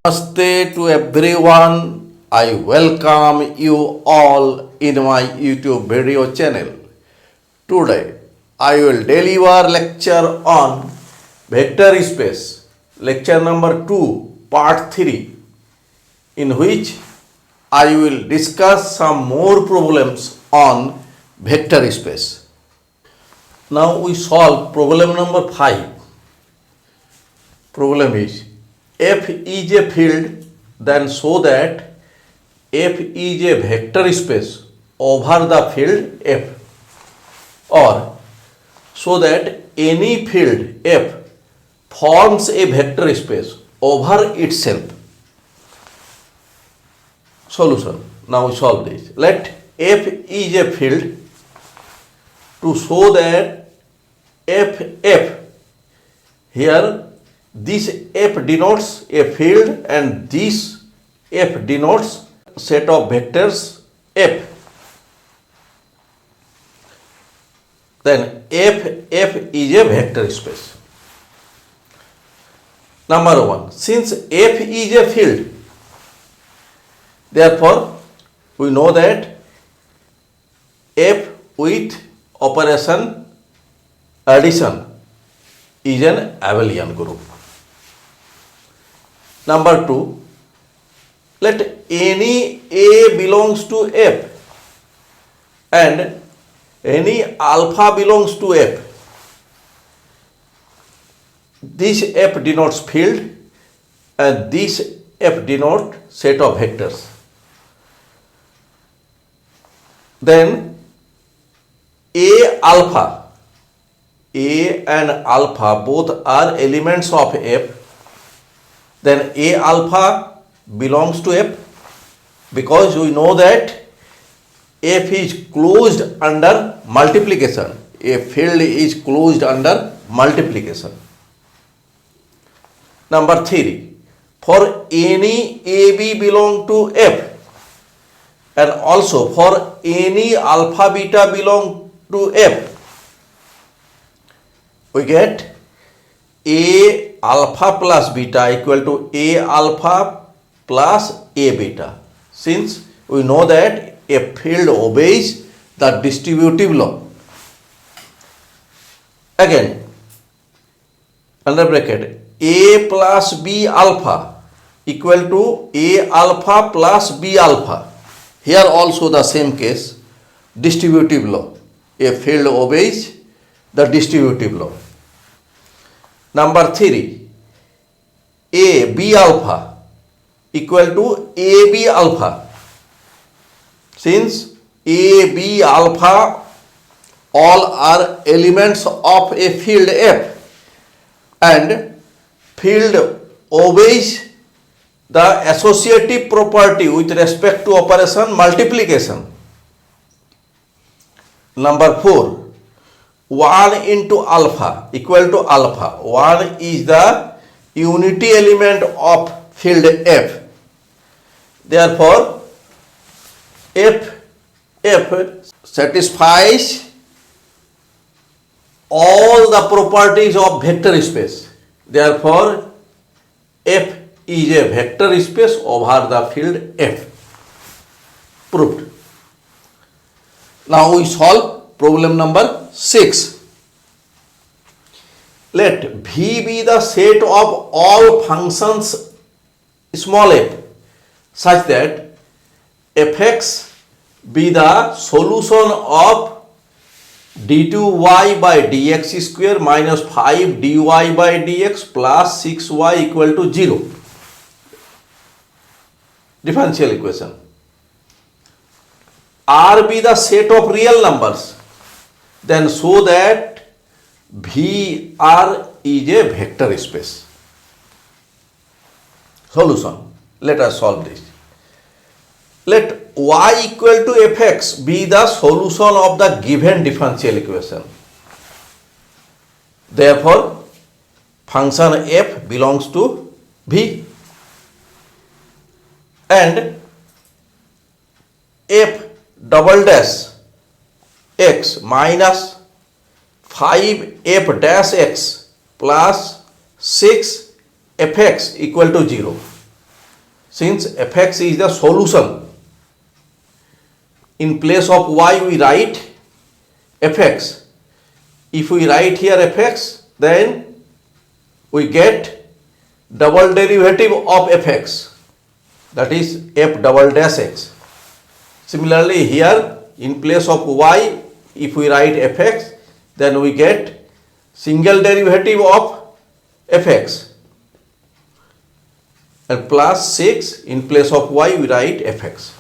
Namaste to everyone. I welcome you all in my YouTube video channel. Today I will deliver lecture on vector space, lecture number 2, part 3, in which I will discuss some more problems on vector space. Now we solve problem number 5. Problem is F is a field, then so that F is a vector space over the field F, or so that any field F forms a vector space over itself. Solution. Now we solve this. Let F is a field. To show that F here, this F denotes a field and this F denotes set of vectors F. Then F is a vector space. Number 1, since F is a field, therefore we know that F with operation addition is an abelian group. Number 2, let any A belongs to F and any alpha belongs to F. This F denotes field and this F denotes set of vectors. Then A and alpha both are elements of F. Then A alpha belongs to F because we know that F is closed under multiplication. A field is closed under multiplication. Number 3, for any AB belong to F and also for any alpha beta belong to F, we get A alpha plus beta equal to A alpha plus A beta, since we know that a field obeys the distributive law. Again, under bracket, A plus B alpha equal to A alpha plus B alpha. Here also the same case, distributive law. A field obeys the distributive law. Number 3, A B alpha equal to A B alpha. Since A B alpha all are elements of a field F and field obeys the associative property with respect to operation multiplication. Number 4, 1 into alpha equal to alpha. 1 is the unity element of field F. Therefore, F satisfies all the properties of vector space. Therefore, F is a vector space over the field F. Proved. Now we solve problem number 6. Let V be the set of all functions small f such that fx be the solution of d2y by dx square minus 5 dy by dx plus 6y equal to 0. Differential equation. R be the set of real numbers, then so that VR is a vector space. Solution. Let us solve this. Let y equal to fx be the solution of the given differential equation. Therefore, function f belongs to V and f double dash x minus 5f dash x plus 6 fx equal to 0. since fx is the solution, in place of y we write fx. If we write here fx, then we get double derivative of fx, that is f double dash x. Similarly here, in place of y, if we write fx, then we get single derivative of fx, and plus 6, in place of y we write fx.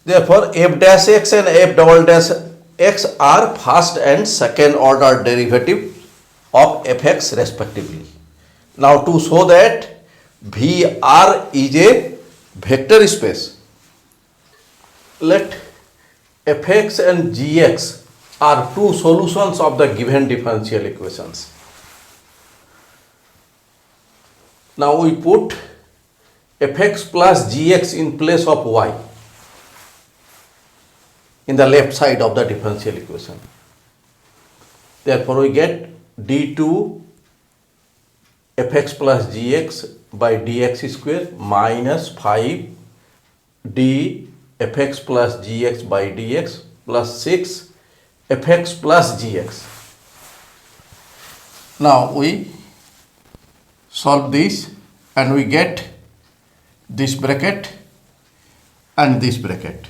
Therefore f dash x and f double dash x are first and second order derivative of fx respectively. Now to show that Vr is a vector space, let fx and gx are two solutions of the given differential equations. Now we put fx plus gx in place of y in the left side of the differential equation. Therefore we get d2 fx plus gx by dx square minus 5 d fx plus gx by dx plus 6 fx plus gx. Now we solve this and we get this bracket and this bracket.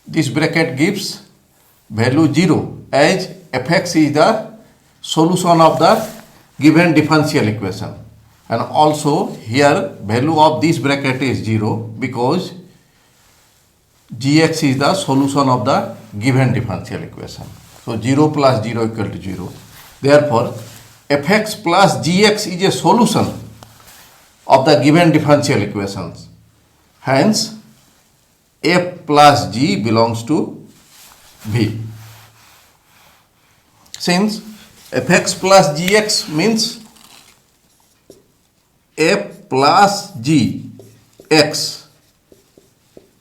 This bracket gives value 0 as fx is the solution of the given differential equation, and also here value of this bracket is 0 because gx is the solution of the given differential equation. So 0 plus 0 equal to 0. Therefore fx plus gx is a solution of the given differential equations. Hence f plus g belongs to v. Since fx plus gx means f plus g x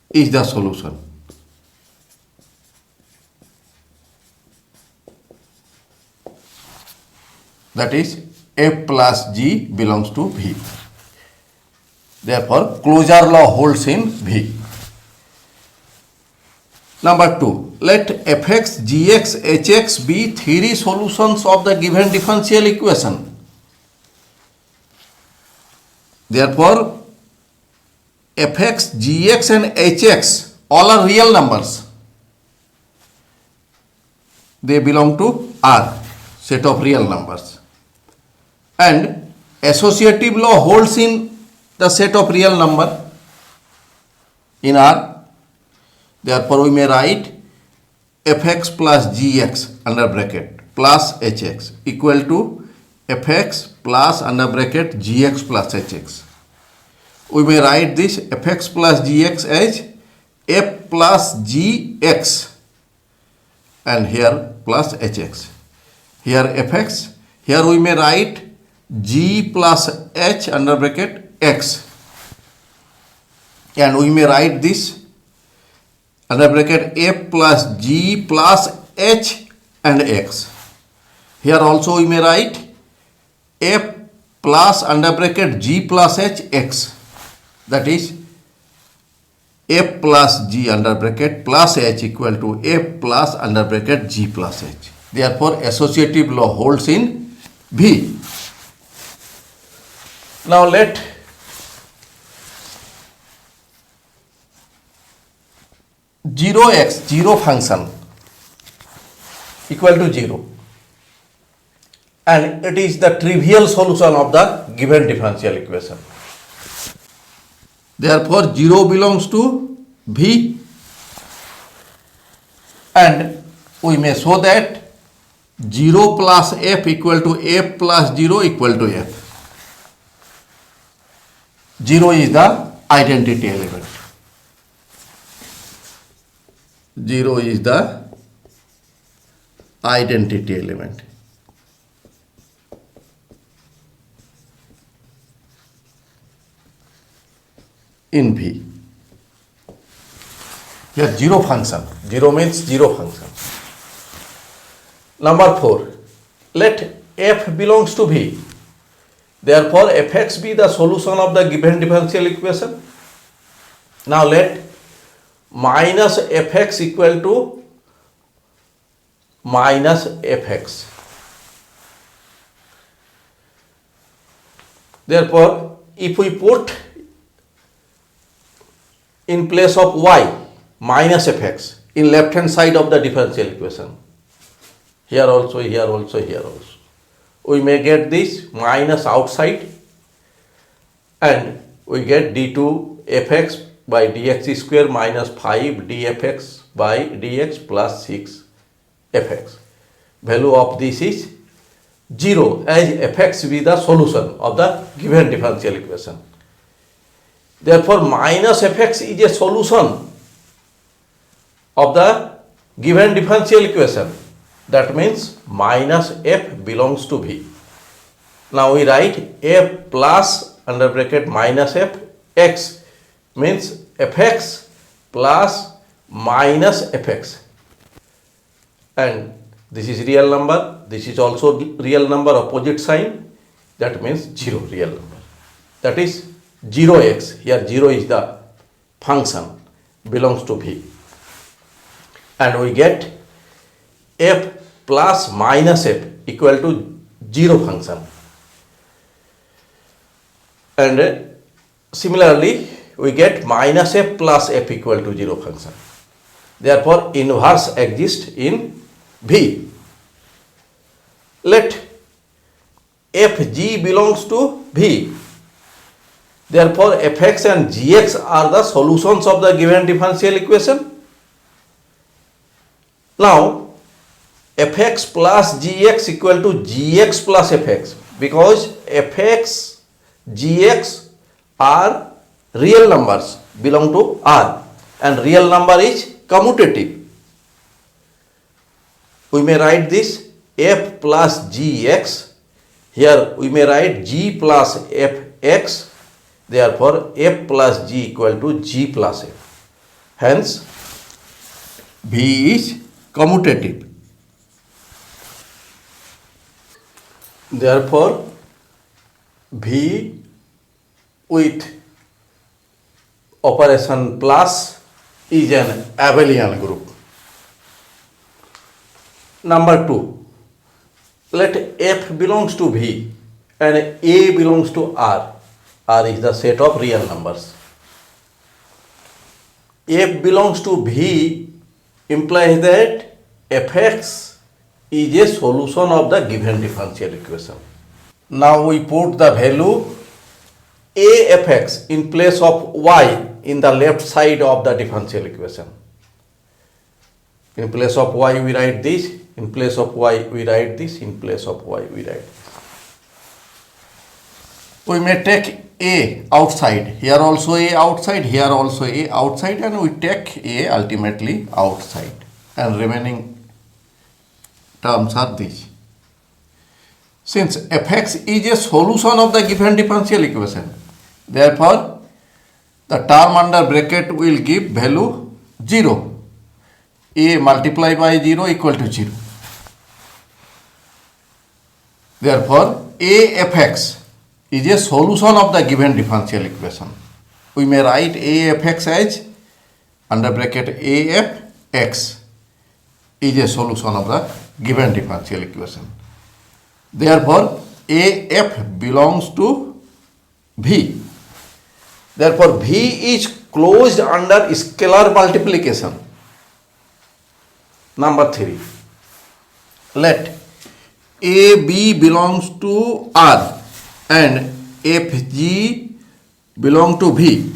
is the solution. That is f plus g belongs to v. Therefore closure law holds in v. Number 2, let fx, gx, hx be three solutions of the given differential equation. Therefore fx, gx and hx all are real numbers. They belong to R, set of real numbers. And associative law holds in the set of real number in R. Therefore we may write fx plus gx under bracket plus hx equal to fx plus under bracket gx plus hx. We may write this fx plus gx as f plus gx and here plus hx. Here fx, here we may write g plus h under bracket x, and we may write this under bracket f plus g plus h and x. Here also we may write f plus under bracket g plus h x, that is f plus g under bracket plus h equal to f plus under bracket g plus h. Therefore associative law holds in V. Now let zero x, zero function equal to 0, and it is the trivial solution of the given differential equation. Therefore 0 belongs to V, and we may show that 0 plus f equal to f plus 0 equal to f. 0 is the identity element. 0 is the identity element. In V. Here 0 function. 0 means 0 function. Number 4. Let f belongs to V. Therefore, fx be the solution of the given differential equation. Now let minus fx equal to minus fx. Therefore, if we put in place of y minus fx in left hand side of the differential equation, here also, here also, here also, we may get this minus outside and we get d2 fx by dx square minus 5 dfx by dx plus 6 fx. Value of this is 0 as fx be the solution of the given differential equation. Therefore, minus fx is a solution of the given differential equation. That means minus f belongs to v. Now we write f plus under bracket minus f x means fx plus minus fx, and this is real number, this is also real number, opposite sign, that means 0 real number, that is 0x. Here 0 is the function belongs to v, and we get f plus minus f equal to 0 function. And similarly, we get minus f plus f equal to 0 function. Therefore, inverse exists in V. Let fg belongs to V. Therefore, fx and gx are the solutions of the given differential equation. Now, fx plus gx equal to gx plus fx, because fx, gx are real numbers, belong to R, and real number is commutative. We may write this f plus gx, here we may write g plus fx, therefore f plus g equal to g plus f. Hence, V is commutative. Therefore, V with operation plus is an abelian group. Number 2, let f belongs to V and A belongs to R. R is the set of real numbers. F belongs to V implies that fx is a solution of the given differential equation. Now we put the value afx in place of y in the left side of the differential equation. In place of y we write this, in place of y we write this, in place of y we write this. We may take a outside, here also a outside, here also a outside, and we take a ultimately outside, and remaining terms are these. Since fx is a solution of the given differential equation, therefore the term under bracket will give value 0. A multiplied by 0 equal to 0. Therefore, afx is a solution of the given differential equation. We may write afx as under bracket afx is a solution of the given differential equation. Therefore, af belongs to V. Therefore, V is closed under scalar multiplication. Number 3, let AB belongs to R and FG belong to V.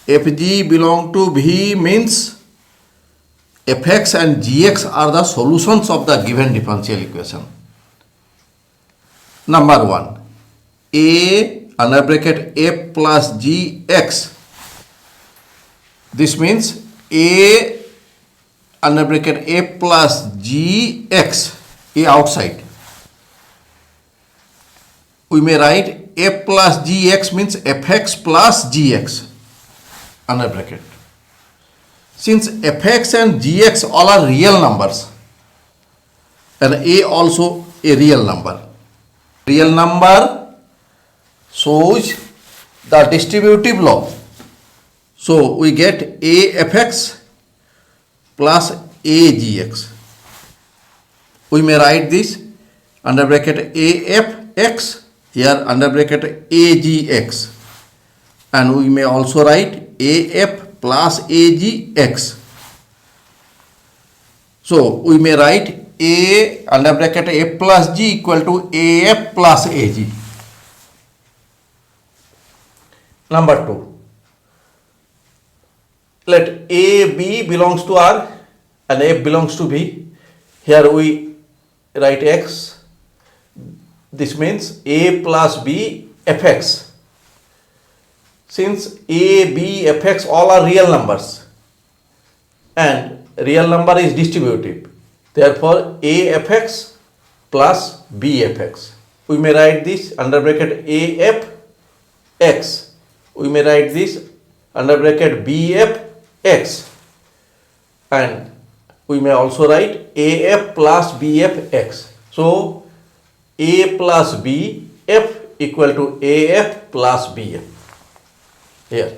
FG belong to V means fx and gx are the solutions of the given differential equation. Number 1, A under bracket f plus gx. This means A under bracket f plus gx, A outside. We may write f plus gx means fx plus gx under bracket. Since fx and gx all are real numbers and A also a real number. Real number shows the distributive law. So we get AFX plus AGX. We may write this under bracket AFX, here under bracket AGX, and we may also write AF plus AGX. So we may write A under bracket A plus G equal to AF plus AG. Number 2. Let A, B belongs to R and F belongs to B. Here we write X. This means A plus B Fx. Since A, B, Fx all are real numbers and real number is distributive, therefore AFX plus BFX. We may write this under bracket AFX. We may write this under bracket BFX, and we may also write AF plus BFX. So A plus BF equal to AF plus BF. Here.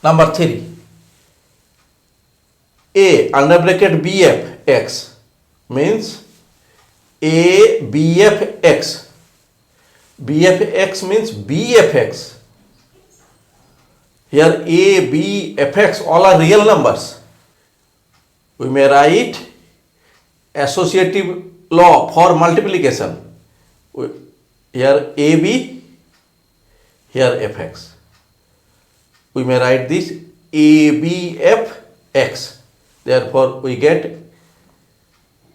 Number 3. A under bracket BFX means A BFX. BFX means BFX. Here A, B, Fx all are real numbers. We may write associative law for multiplication. Here AB, here Fx. We may write this ABFX. Therefore, we get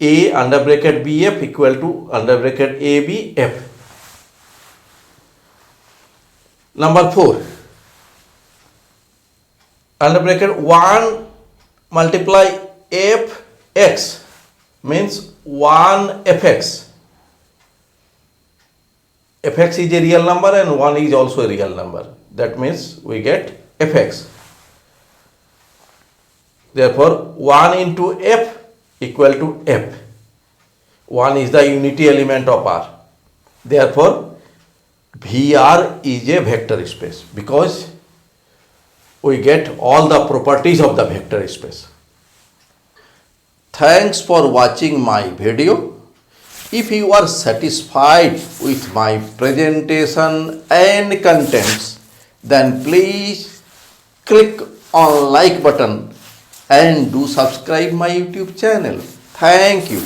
A under bracket BF equal to under bracket ABF. Number 4. Under bracket 1 multiply Fx means 1 Fx. Fx is a real number and 1 is also a real number. That means we get Fx. Therefore, 1 into F equal to F. 1 is the unity element of R. Therefore, VR is a vector space because we get all the properties of the vector space. Thanks for watching my video. If you are satisfied with my presentation and contents, then please click on like button and do subscribe my YouTube channel. Thank you.